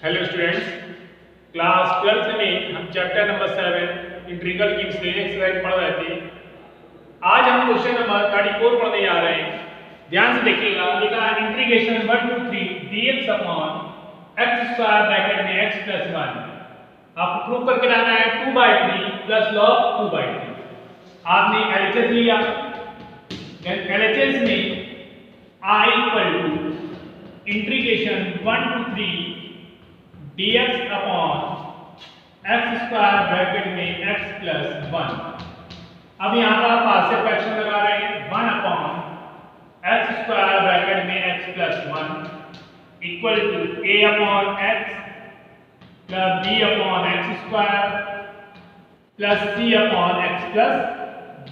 Hello students, class 12th में हम chapter number 7 integral की एक्सरसाइज पढ़ रहे थे। आज हम क्वेश्चन नंबर 34 पढ़ने जा रहे हैं। ध्यान से देखिएगा, लिखा है integration 1 to 3 dx upon x square bracket में x प्लस 1। आपको प्रूव करके लाना है 2/3 प्लस log 2/3। आपने LHS लिया, LHS में I equal to integration 1 to 3 dx upon x square bracket में x प्लस 1। अब यहाँ पर आप पार्शियल फ्रैक्शन लगा रहे हैं 1 अपॉन x स्क्वायर ब्रैकेट में x plus 1 equal to a upon x plus b upon x square plus c upon x plus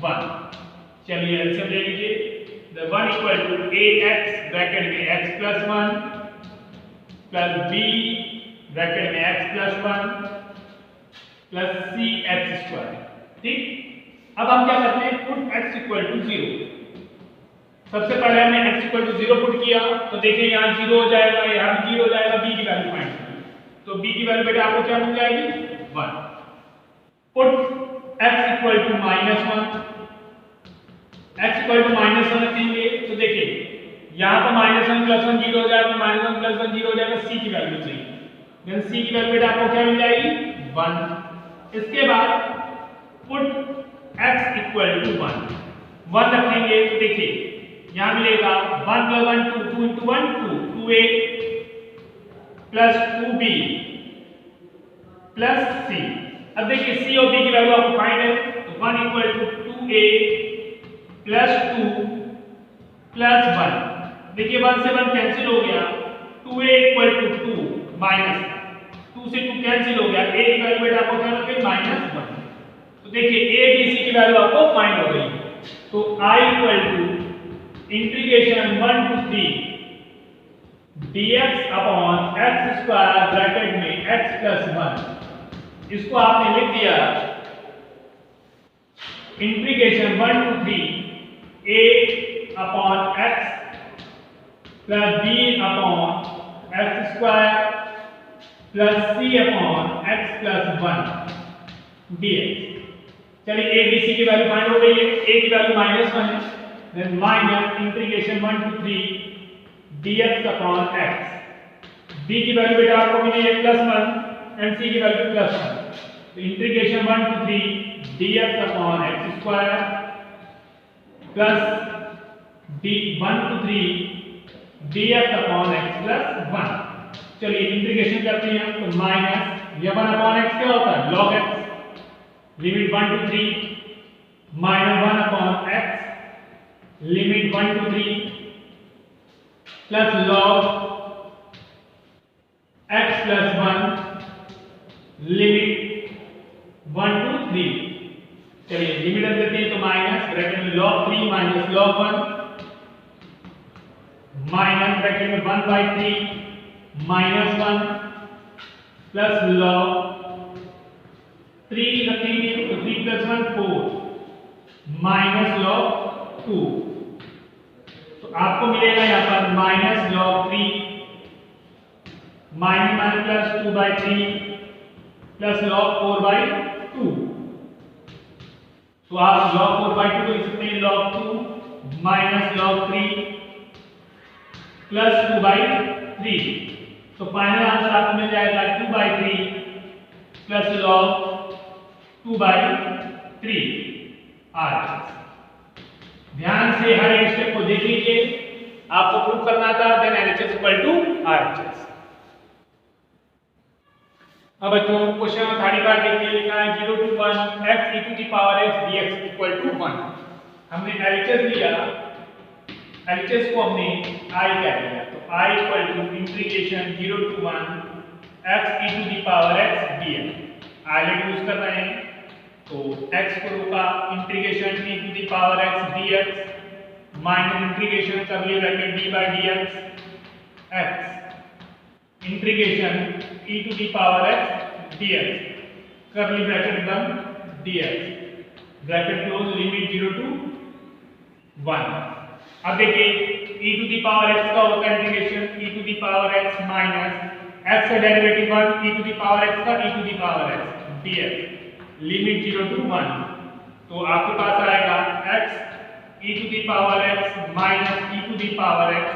1। चलिए एलसीएम ले लीजिए। The 1 equal to ax bracket में x plus 1 plus b bracket में x plus 1 plus c x square. ठीक, अब हम क्या करते हैं, पुट x इक्वल टू 0। सबसे पहले हमने x इक्वल टू 0 पुट किया तो देखिए यहाँ 0 हो जाएगा, यहाँ भी 0 हो जाएगा, b की वैल्यू फाइंड करिए। तो b की वैल्यू बेटा आपको क्या मिल जाएगी 1। Put x equal to -1, x equal to -1 रखेंगे तो देखिए यहाँ पर -1 प्लस 1 0 हो जाएगा, -1 प्लस 1 0 हो जाएगा, c की वैल्यू चाहिए। देन c की वैल्यू बेटा आपको क्या मिल जाएगी 1। इसके बाद पुट x इक्वल टू 1 रखेंगे तो देखिए यहाँ मिलेगा 1 plus 1 2, 2 into 1 2, 2a plus 2b plus c। अब देखिए c और b की वैल्यू आपको फाइंड है तो 1 equal to 2a plus 2 plus 1। देखिए 1 से 1 कैंसिल हो गया, 2a इक्वल टू 2 माइनस 2 से 2 कैंसिल हो गया, a की वैल्यू बेटा आपको क्या मिल गई -1। तो देखिए a b c की वैल्यू आपको फाइंड हो गई। तो I equal to integration 1 to 3 dx upon x square bracket में x प्लस 1, इसको आपने लिख दिया integration 1 to 3 a upon x plus b upon x square plus c upon x plus 1 dx। चलिए a b c की value find हो गई है, a की वैल्यू -1 है, then minus integration 1 to 3 dx upon x। b की value बेटा आपको मिली है +1 एंड c की वैल्यू +1। तो integration 1 to 3 dx upon x square plus d1 to 3 dx upon x plus 1। चलिए इंटीग्रेशन करते हैं तो माइनस ये 1 अपॉन x क्या होता है log x, limit 1 to 3 minus 1 upon x limit 1 to 3 plus log x plus 1 limit 1 to 3। चलिए limit रख देते हैं तो माइनस ब्रैकेट में log 3 minus log 1 minus bracket में 1/3 माइनस 1 प्लस log 3 रखेंगे तो 3 प्लस 1 4 माइनस log 2। तो आपको मिलेगा यहाँ पर minus log 3 minus plus 2/3 plus log 4/2। तो आप log 4/2 को लिख सकते हैं log 2 माइनस log 3 प्लस 2/3। तो फाइनल आंसर आपको मिल जाएगा 2/3 प्लस log 2/3 RHS। ध्यान से हर एक स्टेप को देख लीजिए, आपको प्रूव करना था then LHS equal to RHS। अब बच्चों क्वेश्चन 35 देखिए, लिखा है 0 to 1 x e to the power x dx equal to 1। हमने LHS लिया, LHS को हमने I कह दिया तो I equal to integration 0 to 1 x e to the power x dx। ILATE use कर रहे हैं तो x को रोका, integration e to the power x dx minus integration curly bracket d by dx x integration e to the power x dx curly bracket बंद dx bracket close limit 0 to 1। अब देखिए e to the power x का होता है integration e to the power x minus x का derivative 1 e to the power x का e to the power x dx limit 0 to 1, तो आपके पास आएगा x e to the power x minus e to the power x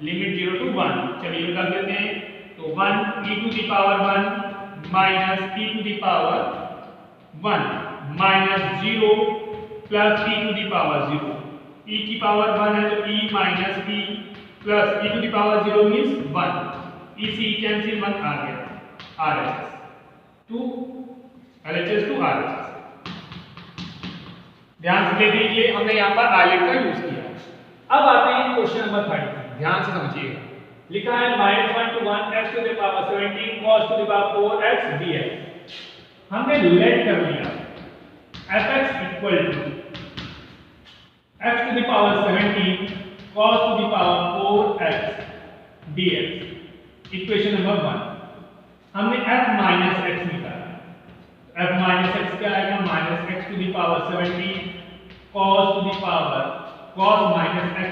limit 0 to 1। चलिए कर देते हैं, तो 1 e to the power 1 minus e to the power 1 minus 0 plus e to the power 0, e की पावर 1 है तो e minus e plus e to the power 0 means 1, e से e cancel 1 आ गया RHS to LHS to RHS। ध्यान से देख लीजिए, हमने यहाँ पर आयलेट का यूज किया। अब आते हैं क्वेश्चन नंबर 30, ध्यान से समझिएगा। लिखा है -1 to 1 x to the power 17 cos to the power 4x dx। हमने लेट कर लिया fx equal to x to the power 17 cos to the power 4x dx equation number 1। हमने f माइनस x निकाला, f माइनस x क्या आएगा, minus x to the power 17 cos to the power cos minus x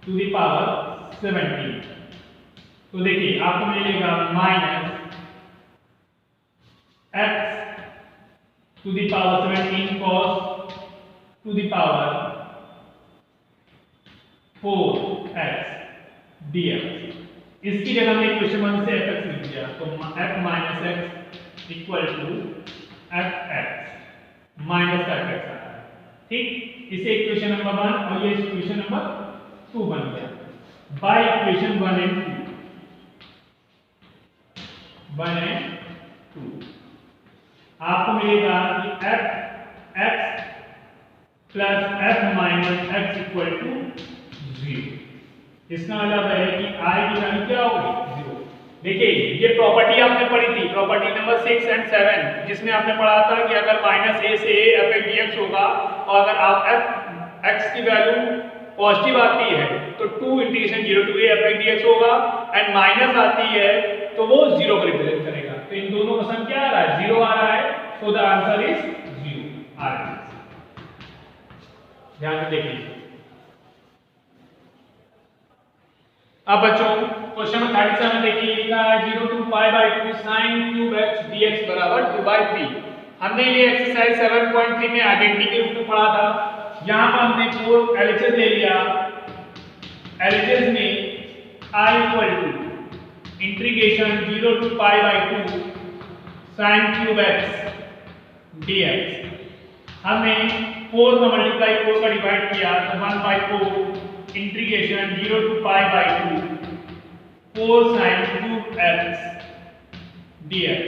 to the power 17। तो देखिए आपको मिलेगा minus x to the power 17 cos to the power 4x dx। इसकी जगह में इक्वेशन 1 से fx लिख दिया, तो f minus x equal to fx minus का fx आ रहा है, ठीक। इसे इक्वेशन नंबर 1 और ये इक्वेशन नंबर 2 बन गया बाय इक्वेशन 1 एंड 2। आपको मिलेगा कि f(x) plus f minus x equal to 0। इसका मतलब है कि i की वैल्यू क्या होगी, 0। देखिए ये प्रॉपर्टी आपने पढ़ी थी, प्रॉपर्टी नंबर 6 एंड 7, जिसमें आपने पढ़ा था कि अगर -a से a f dx होगा और अगर आप f(x) की वैल्यू पॉजिटिव आती है तो 2 integration 0 to a f dx होगा, एंड माइनस आती है तो वो 0 को रिप्रेजेंट करेगा। तो इन दोनों का सम क्या आ रहा है, 0 आ रहा है, सो द आंसर इज 0 आ रहा है। ध्यान से देखिए। अब बच्चों क्वेश्चन नंबर 37 देखिए, लिखा है 0 to pi by 2 sin cube x dx बराबर 2/3। हमने ये एक्सरसाइज 7.3 में आइडेंटिटी के रूप में पढ़ा था। यहाँ पर हमने 4 LHS ले लिया, LHS में I equal to integration 0 to pi by 2 sin cube x dx। हमने 4 का मल्टीप्लाई 4 का डिवाइड किया तो 1/4 integration 0 to pi by 2 4 sin cube x dx।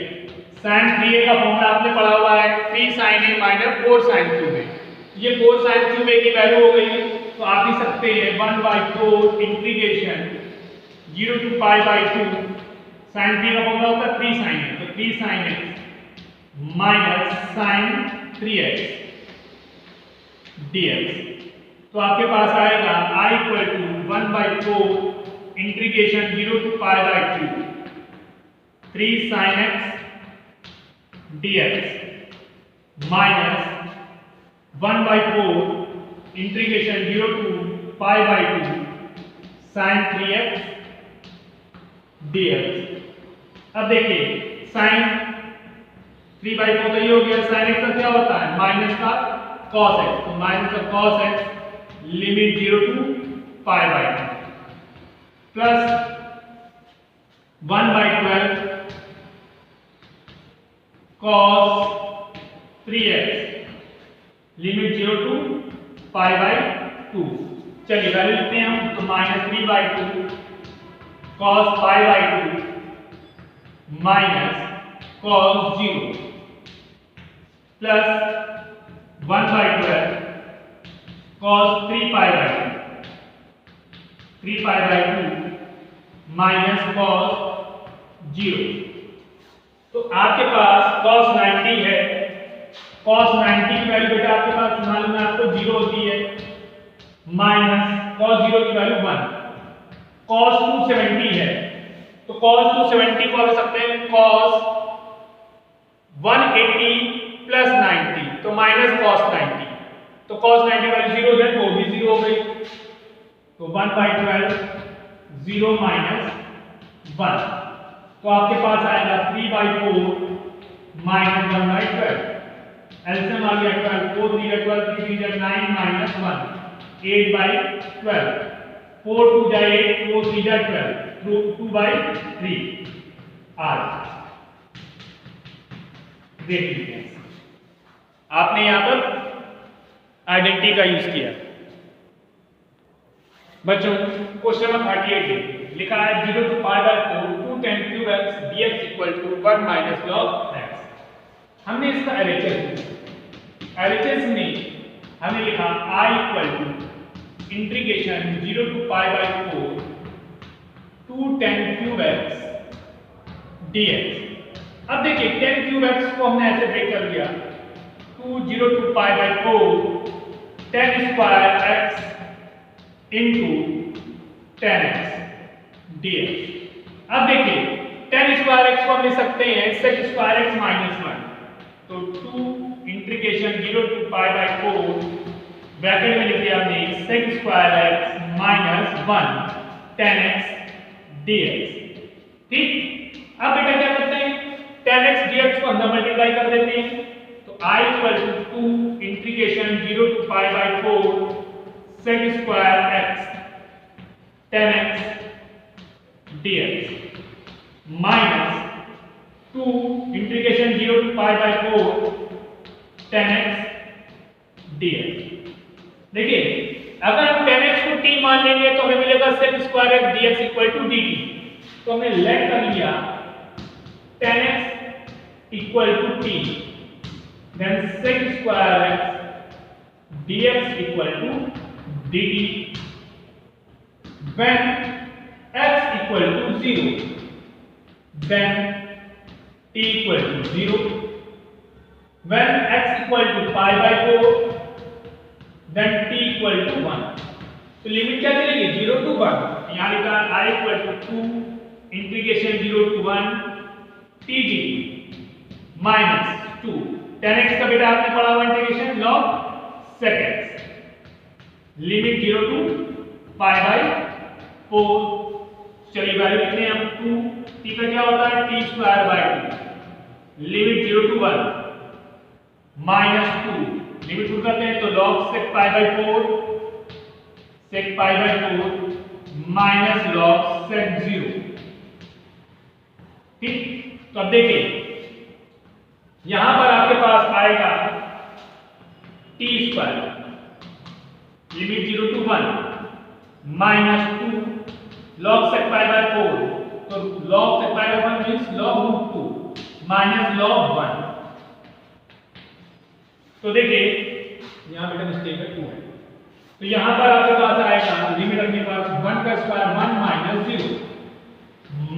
sin 3a का फॉर्मूला आपने पढ़ा हुआ है, 3 sin a minus 4 sin cube a। ये 4 sin क्यूब a की वैल्यू हो गई, तो आप लिख सकते हैं 1/4 integration 0 to pi by 2 sin 3 का फॉर्मूला होता है 3 sin a, तो 3 sin x minus sin 3x dx। तो आपके पास आएगा I equal to 1/4 integration 0 to pi by 2 3 sin x dx minus 1/4 integration 0 to pi by 2 sin 3x dx। अब देखिए sin 3/4 तो ये हो गया, sin x का क्या होता है, माइनस का cos x, तो माइनस का cos x limit 0 to pi by 2 plus 1/12 cos 3x limit 0 to pi by 2। चलिए वैल्यू लिखते हैं हम, तो -3/2 cos pi by 2 minus cos 0 plus 1/12 cos 3 pi by 2 minus cos 0। तो आपके पास cos 90 है, cos 90 की वैल्यू बेटा आपके पास मालूम है आपको 0 होती है, माइनस cos 0 की वैल्यू 1, cos 270 है, तो cos 270 को आप लिख सकते हैं cos 180 प्लस 90, तो माइनस cos 90, तो cos 90 वाली 0 है तो भी 0 हो गई, तो 1/12 0 माइनस 1 तो आपके पास आएगा 3/4 माइनस 1/12। एलसीएम आ गया 12, 4 3 12, 3 3 9 माइनस 1, 8/12, 4 2 8, 4 3 12, 2/3 आर। देख लीजिए आपने यहां पर आइडेंटिटी का यूज किया। बच्चों क्वेश्चन नंबर 38 लिखा है 0 to pi by 4 2 tan cube x dx equal to 1 minus log x। हमने इसका LHS में हमने लिखा I equal to integration 0 to pi by 4 2 tan cube x dx। अब देखिए tan cube x को हमने ऐसे ब्रेक कर दिया 2 0 to pi by 4 tan square x into tan x dx। अब देखिए tan स्क्वायर x को हम लिख सकते हैं sec स्क्वायर x माइनस 1। तो 2 integration 0 to pi by 4 bracket में लिख दिया हमने sec square x minus 1 tan x dx। ठीक, अब बेटा क्या करते हैं tan x dx को अंदर मल्टीप्लाई कर देते हैं। तो I equal to 2 integration 0 to pi by 4 sec square x tan x dx minus 2 integration 0 to pi by 4 tan x dx। देखिए अगर हम tan x को t मान लेंगे तो हमें मिलेगा sec square x dx equal to dt। तो हमने लेट कर लिया tan x equal to t then sec square x dx equal to dt when x equal to 0 then t equal to 0 when x equal to pi by 4 then t equal to 1। तो limit क्या चलेगी 0 to 1। यहाँ लिखा I equal to 2 integration 0 to 1 t dt minus 2 tan x का बेटा आपने पढ़ा हुआ integration log sec x limit 0 to pi by 4। चलिए वैल्यू लिखते हैं हम 2 t का क्या होता है t square by 2 limit 0 to 1 minus 2 limit put करते हैं तो log sec pi by 4 minus log sec 0। ठीक, तो अब देखिए यहां पर आपके पास आएगा t square limit 0 to 1 minus 2 log sec pi by 4। तो log sec pi by 1 means log root 2 minus log 1। तो देखिए यहां बेटा मिस्टेक है 2 है। तो यहां पर आपके पास आएगा लिमिट अपने पास 1 का square 1 minus 0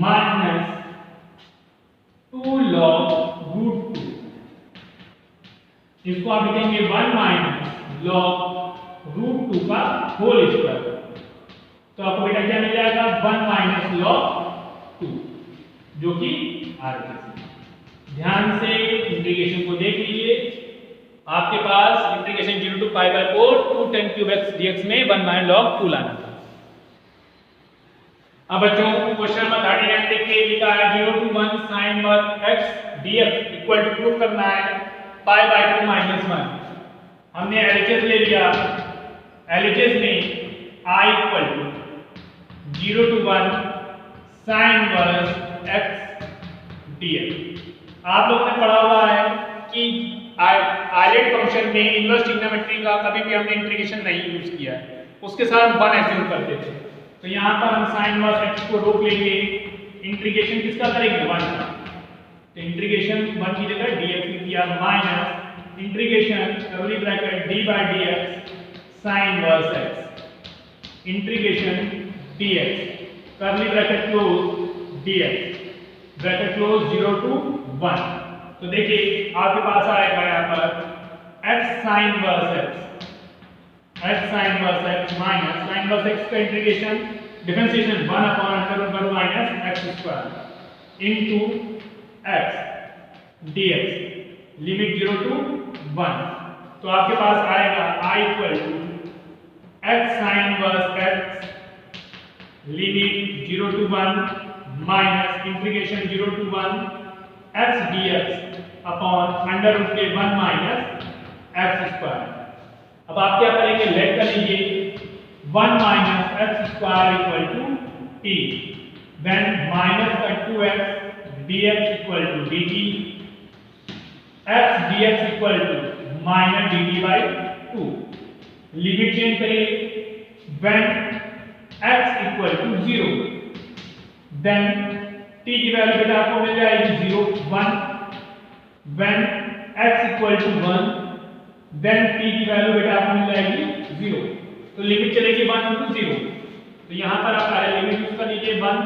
minus 2 log root 2। इसको आप लिखेंगे 1 माइनस log root 2 का होल स्क्वायर। तो आपको बेटा क्या मिल जाएगा 1 माइनस log 2 जो कि RHS। ध्यान से इंटीग्रेशन को देख लीजिए आपके पास integration 0 to pi by 4 2 tan cube x dx में 1 माइनस log 2 लाना था। अब बच्चों क्वेश्चन नंबर 39 देखिए लिखा है 0 to 1 sin 1 x dx equal to prove करना है pi by 2 माइनस 1। हमने LHS ले लिया LHS में I equal to 0 to 1 sin 1 x dx। आप लोगों ने पढ़ा हुआ है कि आइलेट फंक्शन में इनवर्स ट्रिग्नोमेट्री का कभी भी हमने इंटीग्रेशन नहीं यूज किया है, उसके साथ 1 एज्यूम करते थे। तो यहाँ पर हम sin 1 x को रोक लेंगे, इंटीग्रेशन किसका करेंगे 1 का। तो इंटीग्रेशन 1 की जगह dx लिख दिया minus integration curly bracket d by dx sin 1 x integration dx curly bracket close dx bracket close 0 to 1। तो देखिए आपके पास आएगा यहाँ पर x sin 1 x minus sin 1 x का integration differentiation 1/√1 minus x square into x dx limit 0 to 1। तो आपके पास आएगा I equal to x sin 1 x limit 0 to 1 minus integration 0 to 1 x dx upon under root के 1 minus x square. अब आप क्या करेंगे, लेट कर लीजिए 1 minus x square equal to t, then minus का 2x dx equal to dt, x dx equal to minus dt by 2। Limit change करिए, when x equal to 0, then t की value बेटा आपको मिल जाएगी 0 1, when x equal to 1, then t की value बेटा आपको मिल जाएगी 0। तो लिमिट चलेगी 1 टू 0। तो यहां पर आप सारे लिमिट यूज कर लीजिए, 1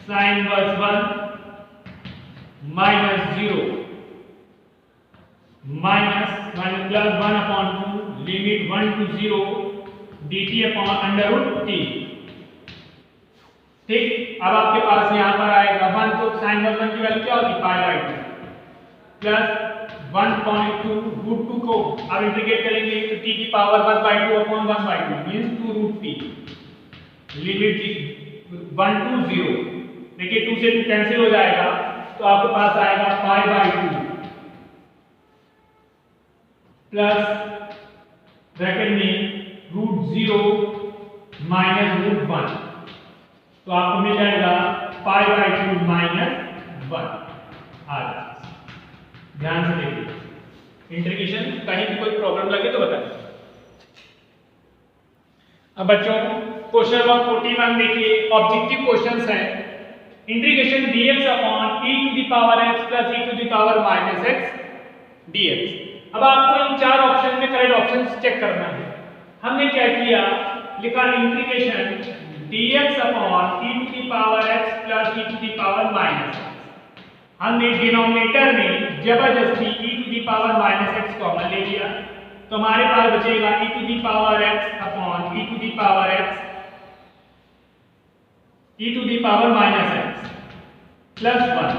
sin inverse 1 minus 0 minus plus 1 upon 2 limit 1 to 0 dt upon under root t। ठीक, अब आपके पास यहां पर आएगा 1, तो sin इनवर्स 1 की वैल्यू क्या होगी पाई बाय 2 प्लस 1.2 रूट 2 को अब इंटीग्रेट करेंगे तो t की power 1/2 upon 1/2 means 2 root t, limit 1 to 0। देखिए 2 से 2 कैंसिल हो जाएगा तो आपके पास आएगा पाई बाय 2 प्लस ब्रैकेट में रूट 0 माइनस रूट 1, तो आपको मिल जाएगा पाई बाय 2 माइनस 1 आ। ध्यान से देखिए, इंटीग्रेशन कहीं भी कोई प्रॉब्लम लगे तो बताएं। अब बच्चों क्वेश्चन नंबर 41 देखिए, ऑब्जेक्टिव क्वेश्चंस हैं। Integration dx upon e to the power x plus e to the power minus x dx। अब आपको इन चार ऑप्शन में करेक्ट ऑप्शंस चेक करना है। हमने क्या किया, लिखा integration dx upon e to the power x plus e to the power minus x। हमने डिनोमिनेटर में जबरदस्ती e to the power minus x common ले लिया, तो हमारे पास बचेगा e to the power x upon e to the power x e to the power minus x plus 1।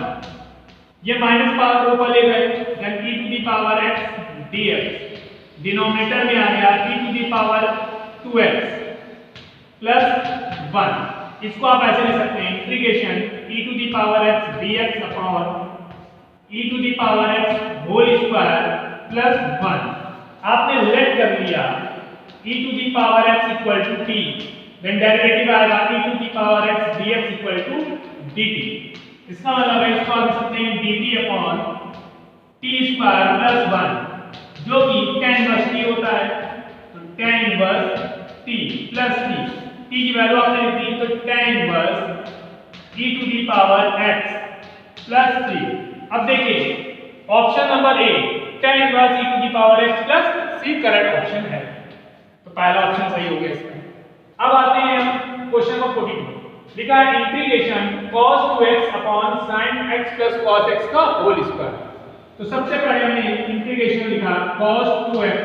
ये माइनस पावर ऊपर ले गए, then e to the power x dx denominator में आ गया e to the power 2x plus 1। इसको आप ऐसे लिख सकते हैं, integration e to the power x dx upon e to the power x whole square plus 1। आपने लेट कर लिया e to the power x equal to t, then derivative आएगा e to the power x dx equal to dt। इसका मतलब है इसको आप लिख सकते हैं dt upon t square plus 1, जो कि tan इनवर्स t होता है, तो tan inverse t plus t, t की वैल्यू आपने लिख दी तो tan inverse e to the power x plus 3। अब देखिए option number A tan inverse e to the power x plus c correct option है, तो पहला ऑप्शन सही हो गया इसमें। अब आते हैं हम क्वेश्चन नंबर 42, लिखा है integration cos 2x upon sin x plus cos x का होल स्क्वायर। तो सबसे पहले हमने इंटीग्रेशन लिखा cos 2x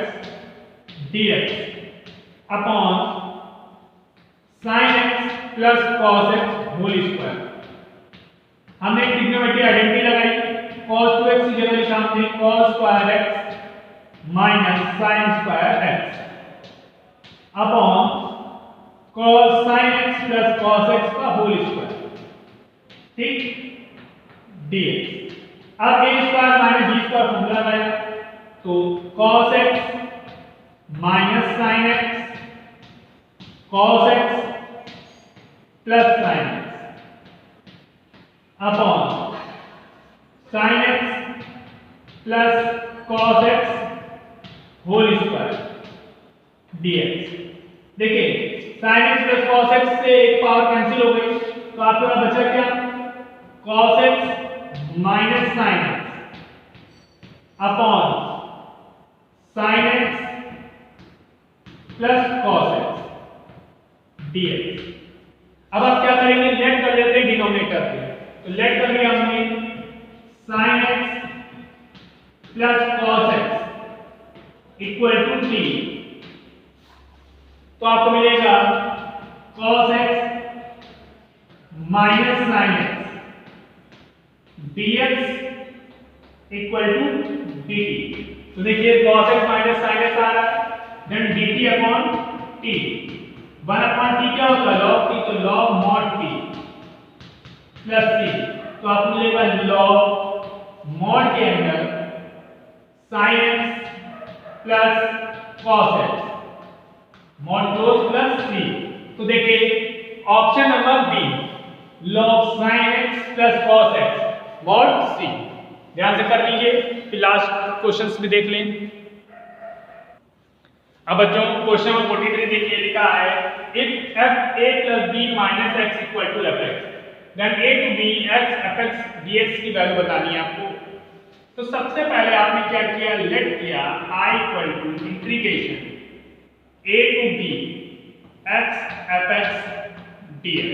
dx upon sin x plus cos x whole square. हमने ट्रिग्नोमेट्री आइडेंटिटी लगाई, cos 2x की जगह लिखा हमने cos square x minus sin square x upon cos sin x plus cos x का होल स्क्वायर, ठीक, dx। अब a square minus b square formula लगाया, तो cos x minus sin x cos x plus sin x upon sin x plus cos x whole square dx। देखिए sin x plus cos x से एक power cancel हो गई, तो आपके पास बचा क्या, cos x minus sin x upon sin x plus cos x dx। अब आप क्या करेंगे, लेट कर लेते हैं डिनोमिनेटर पे, तो लेट कर लिया हमने sin x plus cos x equal to t, तो आपको मिलेगा cos x minus sin x dx equal to dt। तो देखिए cos x minus sin x आ रहा है, देन dt अपॉन t, 1 अपॉन t क्या होता है, log t, तो log mod t plus C, तो आपको मिलेगा लॉग मॉड के अंदर sin x plus cos x, mod close plus C. तो देखिए option number B log sin x plus cos x mod C, ध्यान से कर लीजिए। फिर लास्ट क्वेश्चंस भी देख लें। अब बच्चों क्वेश्चन नंबर 43 देखिए, लिखा है if f a plus b minus x equal to fx then a to b x fx dx की वैल्यू बतानी है आपको। तो सबसे पहले आपने क्या किया, लेट किया I equal to integration a to b x fx dx।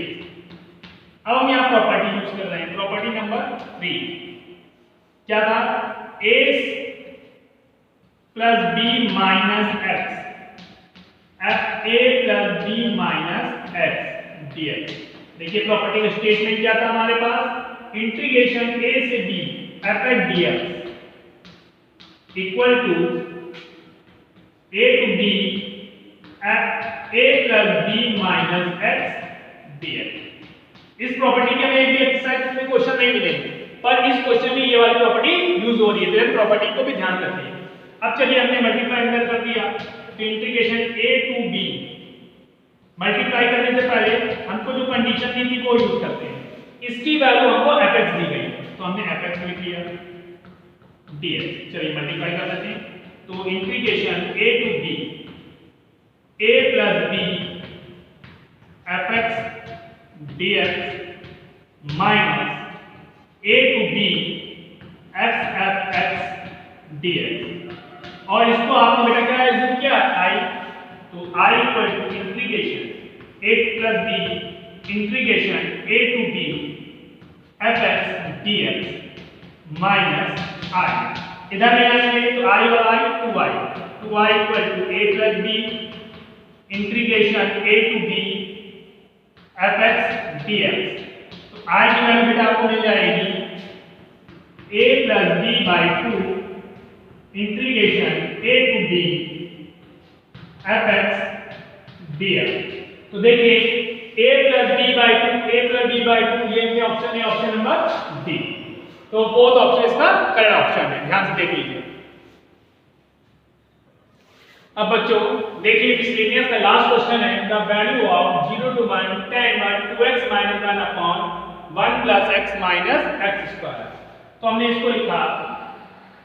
अब हम यहाँ प्रॉपर्टी यूज कर रहे हैं, प्रॉपर्टी नंबर 3 क्या था, a plus b minus x f a plus b minus x dx। देखिए प्रॉपर्टी का स्टेटमेंट क्या था हमारे पास, इंटीग्रेशन a से b f x dx equal to a to b f a plus b minus x dx। इस property के में भी एक्सरसाइज में क्वेश्चन नहीं मिलेंगे, पर इस क्वेश्चन में ये वाली प्रॉपर्टी यूज हो रही है, तो प्रॉपर्टी को भी ध्यान रखिए। अब चलिए हमने मल्टीप्लाई अंदर कर दिया, तो integration a to b, multiply करने से पहले हमको जो कंडीशन दी थी वो यूज करते हैं। इसकी वैल्यू हमको fx दी गई, तो हमने fx लिख लिया dx। चलिए मल्टीप्लाई कर लेते हैं, तो integration a to b a plus b fx dx minus a to b x fx dx। और इसको आपने बेटा क्या यूज किया, i, तो i equal to integration a plus b integration a to b fx dx minus i। इधर ले आएंगे तो i और i 2i, 2i equal to a plus b integration a to b fx dx। तो i की value बेटा आपको मिल जाएगी a plus b by 2 integration a to b fx dx। तो देखिए a plus b by 2, a plus b by 2 ये option है, ऑप्शन नंबर डी। तो बोथ ऑप्शन इसका करेक्ट ऑप्शन है, ध्यान से देख लीजिए। अब बच्चों देखिए मिसलेनियस का लास्ट क्वेश्चन है, the value of 0 to 1 tan 1 2x minus 1 upon 1 plus x minus x square। तो हमने इसको लिखा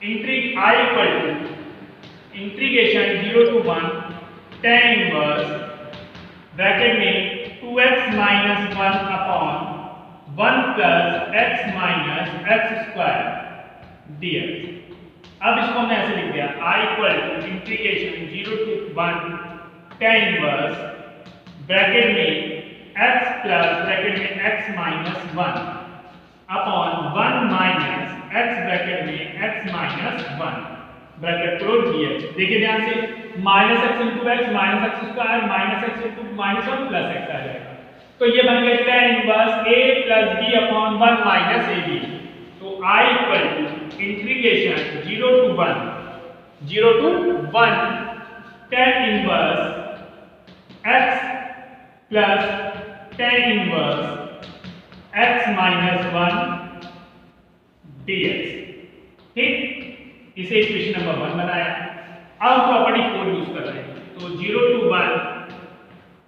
integral i equal to integration 0 to 1 tan inverse bracket में 2x minus 1 upon 1 plus x minus x square dx। अब इसको हमने ऐसे लिख दिया i equal to integration 0 to 1 tan inverse bracket में x प्लस ब्रैकेट में x minus 1 upon 1 minus x bracket में x minus 1 bracket close dx। देखिए ध्यान से minus x into x minus x square minus x into minus 1 plus x आ जाएगा, तो ये बन गया tan inverse a plus b upon 1 minus ab। तो i equal to integration 0 to 1 tan inverse x plus tan inverse x minus 1 dx। ठीक, इसे equation number 1 बनाया। अब प्रॉपर्टी 4 यूज कर रहे हैं, तो 0 to 1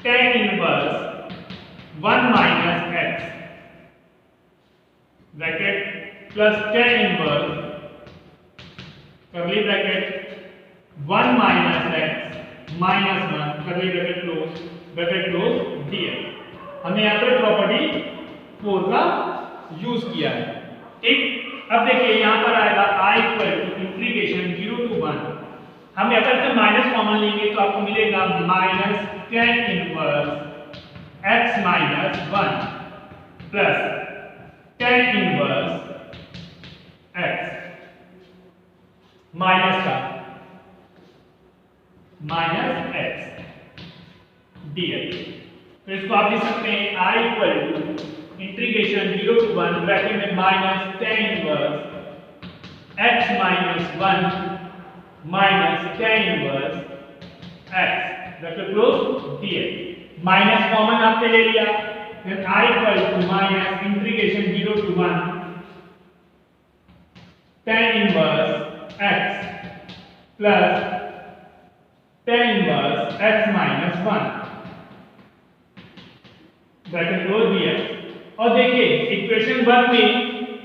tan inverse 1 minus x bracket plus tan inverse curly bracket 1 minus x minus 1 curly bracket close dx। हमने यहाँ पर प्रॉपर्टी 4 का यूज किया है। ठीक, अब देखिए यहाँ पर आएगा i equal to integration 0 to 1, हम यहाँ पर माइनस कॉमन लेंगे तो आपको मिलेगा minus tan inverse x minus 1 plus tan inverse x minus का माइनस x dx। तो इसको आप लिख सकते हैं i equal to integration 0 to 1 bracket में minus tan inverse x minus 1 minus tan inverse x bracket close dx। Minus common आपने ले लिया then I equal to minus integration 0 to 1 tan inverse x plus tan inverse x minus 1 bracket close दिया। और देखिए equation 1 में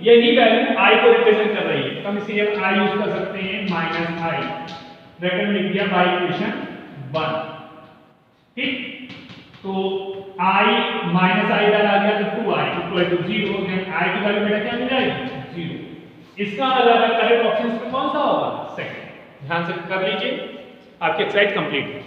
यही value i को represent कर रही है, तो हम इसे i यूज कर सकते हैं माइनस i, ब्रैकेट में लिख दिया बाय इक्वेशन 1। ठीक, तो i माइनस i इधर आ गया तो 2i equal to 0, then i की वैल्यू बेटा क्या मिल जाएगी 0। इसका अगर करेक्ट ऑप्शन में कौन सा होगा सेकंड। ध्यान से कर लीजिए, आपकी एक्सरसाइज कंप्लीट है।